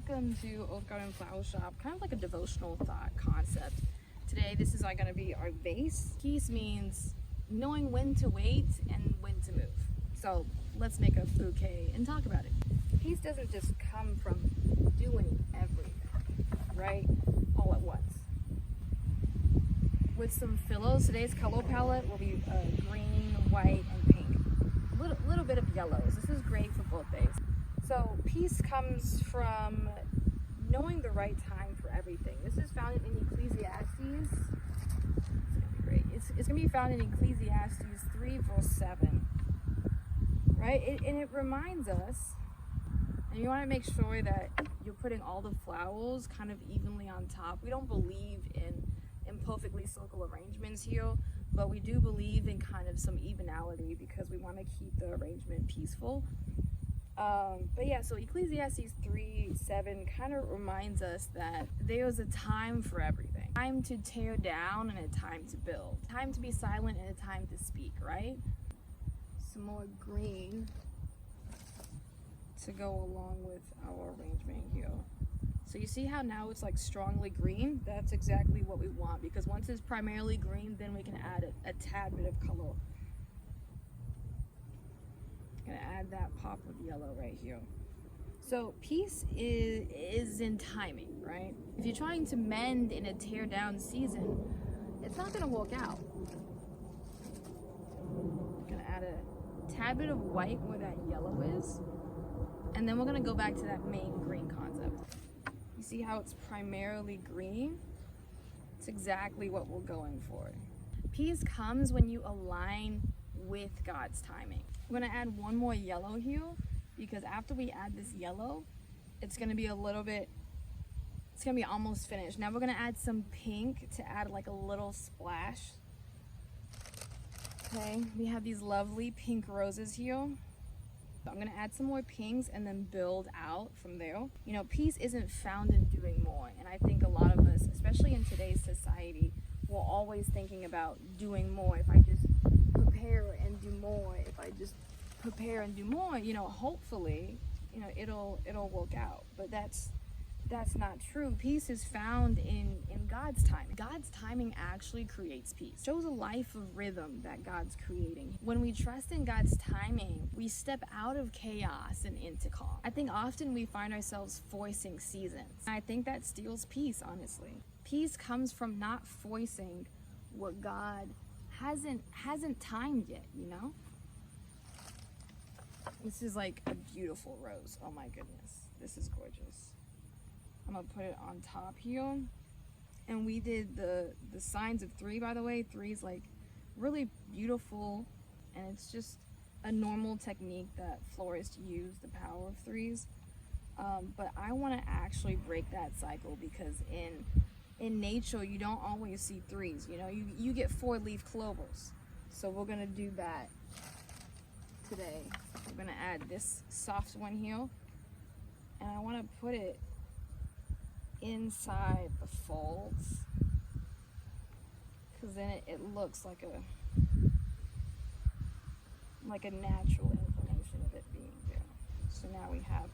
Welcome to Old Garden Flower Shop, kind of like a devotional thought concept. Today, this is going to be our vase. Peace means knowing when to wait and when to move. So let's make a bouquet and talk about it. Peace doesn't just come from doing everything, right? All at once. With some phyllos, today's color palette will be green, white, and pink. A little bit of yellows. This is great for both days. So peace comes from knowing the right time for everything. This is found in Ecclesiastes. It's gonna be great. It's gonna be found in Ecclesiastes 3 verse 7. Right? And it reminds us, and you want to make sure that you're putting all the flowers kind of evenly on top. We don't believe in perfectly circle arrangements here, but we do believe in kind of some evenality because we want to keep the arrangement peaceful. But yeah, so Ecclesiastes 3:7 kind of reminds us that there's a time for everything. Time to tear down and a time to build. Time to be silent and a time to speak, right? Some more green to go along with our arrangement here. So you see how now it's like strongly green? That's exactly what we want, because once it's primarily green, then we can add a tad bit of color. Gonna add that pop of yellow right here. So peace is in timing, right? If you're trying to mend in a tear down season, it's not gonna work out. Gonna add a tad bit of white where that yellow is, and then we're gonna go back to that main green concept. You see how it's primarily green? It's exactly what we're going for. Peace comes when you align with God's timing. We're gonna add one more yellow here, because after we add this yellow, it's gonna be almost finished. Now we're gonna add some pink to add like a little splash. Okay, we have these lovely pink roses here. I'm gonna add some more pinks and then build out from there. You know, peace isn't found in doing more, and I think a lot of us, especially in today's society, we're always thinking about doing more. If I just prepare and do more, you know, hopefully, you know, it'll work out. But that's not true. Peace is found in God's timing. God's timing actually creates peace. It shows a life of rhythm that God's creating. When we trust in God's timing, we step out of chaos and into calm. I think often we find ourselves forcing seasons. I think that steals peace, honestly. Peace comes from not forcing what God hasn't timed yet, you know? This is like a beautiful rose. Oh my goodness. This is gorgeous. I'm gonna put it on top here. And we did the signs of 3, by the way. 3 is like really beautiful, and it's just a normal technique that florists use, the power of 3s. But I want to actually break that cycle, because in nature you don't always see 3s. You know, you get 4-leaf clovers. So we're gonna do that today. We're gonna add this soft one here, and I want to put it inside the folds, because then it looks like a natural inclination of it being there. So now we have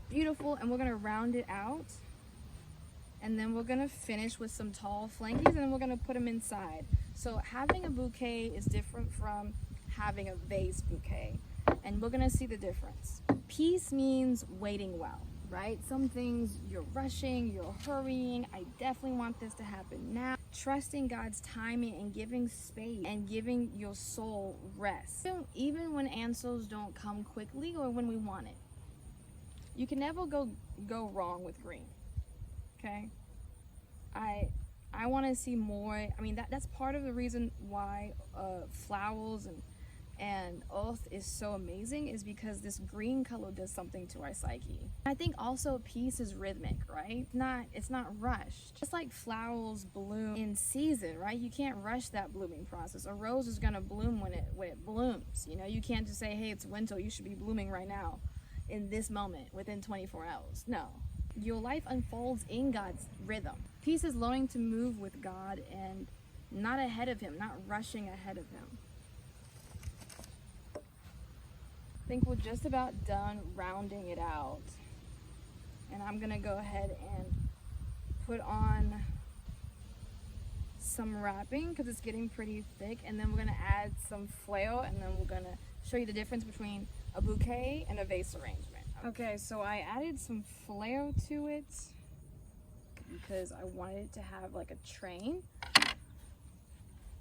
beautiful, and we're gonna round it out, and then we're gonna finish with some tall flankies, and then we're gonna put them inside. So having a bouquet is different from having a vase bouquet, and we're gonna see the difference. Peace means waiting well, right? Some things you're rushing, you're hurrying. I definitely want this to happen now. Trusting God's timing and giving space and giving your soul rest. Even when answers don't come quickly or when we want it. You can never go wrong with green, okay? I want to see more. I mean, that's part of the reason why flowers and earth is so amazing, is because this green color does something to our psyche. I think also peace is rhythmic, right? It's not rushed. Just like flowers bloom in season, right? You can't rush that blooming process. A rose is gonna bloom when it blooms. You know, you can't just say, hey, it's winter, you should be blooming right now, in this moment, within 24 hours. No. Your life unfolds in God's rhythm. Peace is learning to move with God and not ahead of Him, not rushing ahead of Him. I think we're just about done rounding it out. And I'm gonna go ahead and put on some wrapping because it's getting pretty thick, and then we're gonna add some flail, and then we're gonna show you the difference between a bouquet and a vase arrangement. Okay, so I added some flail to it because I wanted it to have like a train.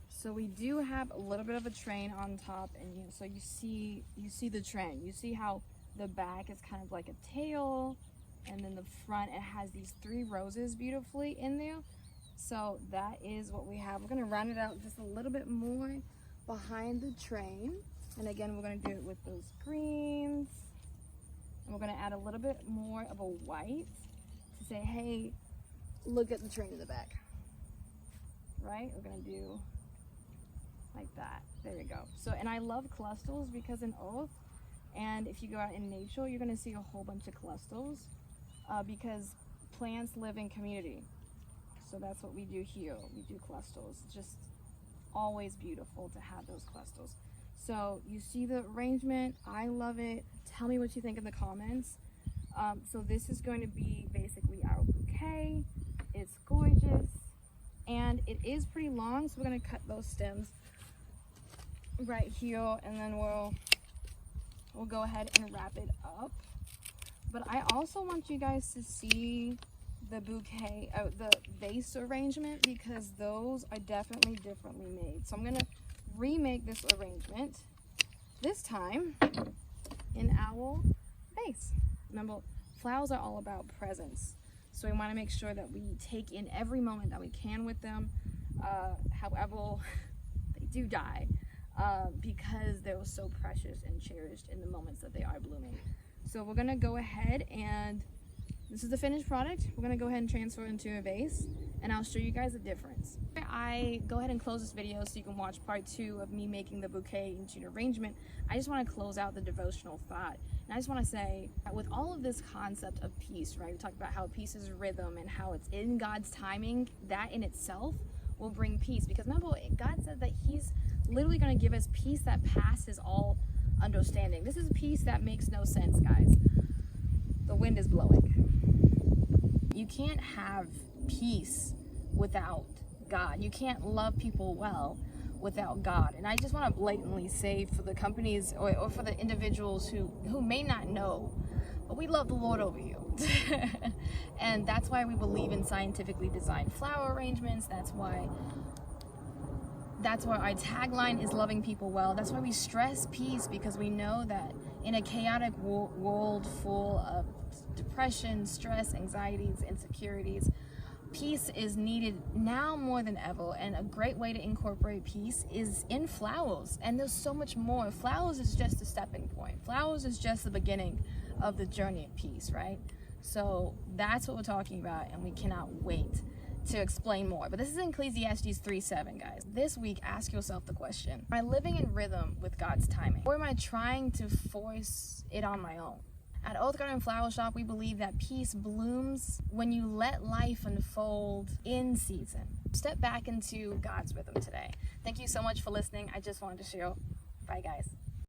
So we do have a little bit of a train on top, and so you see the train. You see how the back is kind of like a tail, and then the front, it has these 3 roses beautifully in there. So that is what we have. We're gonna round it out just a little bit more behind the train. And again, we're gonna do it with those greens. And we're gonna add a little bit more of a white to say, hey, look at the train in the back. Right? We're gonna do like that. There we go. So, and I love clusters because in oak, and if you go out in nature, you're gonna see a whole bunch of clusters because plants live in community. So that's what we do here. We do clusters. It's just always beautiful to have those clusters. So you see the arrangement. I love it. Tell me what you think in the comments. So this is going to be basically our bouquet. It's gorgeous. And it is pretty long, so we're going to cut those stems right here, and then we'll go ahead and wrap it up. But I also want you guys to see the bouquet, the vase arrangement, because those are definitely differently made. So I'm gonna remake this arrangement, this time in our vase. Remember, flowers are all about presence. So we wanna make sure that we take in every moment that we can with them. However, they do die because they're so precious and cherished in the moments that they are blooming. So we're gonna go ahead, and this is the finished product. We're gonna go ahead and transfer it into a vase, and I'll show you guys the difference. I go ahead and close this video so you can watch part 2 of me making the bouquet into an arrangement. I just wanna close out the devotional thought. And I just wanna say that with all of this concept of peace, right? We talked about how peace is rhythm and how it's in God's timing. That in itself will bring peace, because remember, God said that He's literally gonna give us peace that passes all understanding. This is peace that makes no sense, guys. The wind is blowing. You can't have peace without God. You can't love people well without God. And I just want to blatantly say, for the companies or for the individuals who may not know, but we love the Lord over you. And that's why we believe in scientifically designed flower arrangements. That's why our tagline is loving people well. That's why we stress peace, because we know that in a chaotic world full of depression, stress, anxieties, insecurities, peace is needed now more than ever. And a great way to incorporate peace is in flowers. And there's so much more. Flowers is just a stepping point. Flowers is just the beginning of the journey of peace, right? So that's what we're talking about, and we cannot wait to explain more. But this is in Ecclesiastes 3:7, guys. This week, ask yourself the question: am I living in rhythm with God's timing, or am I trying to force it on my own? At Oath Garden Flower Shop, we believe that peace blooms when you let life unfold in season. Step back into God's rhythm today. Thank you so much for listening. I just wanted to share. Bye, guys.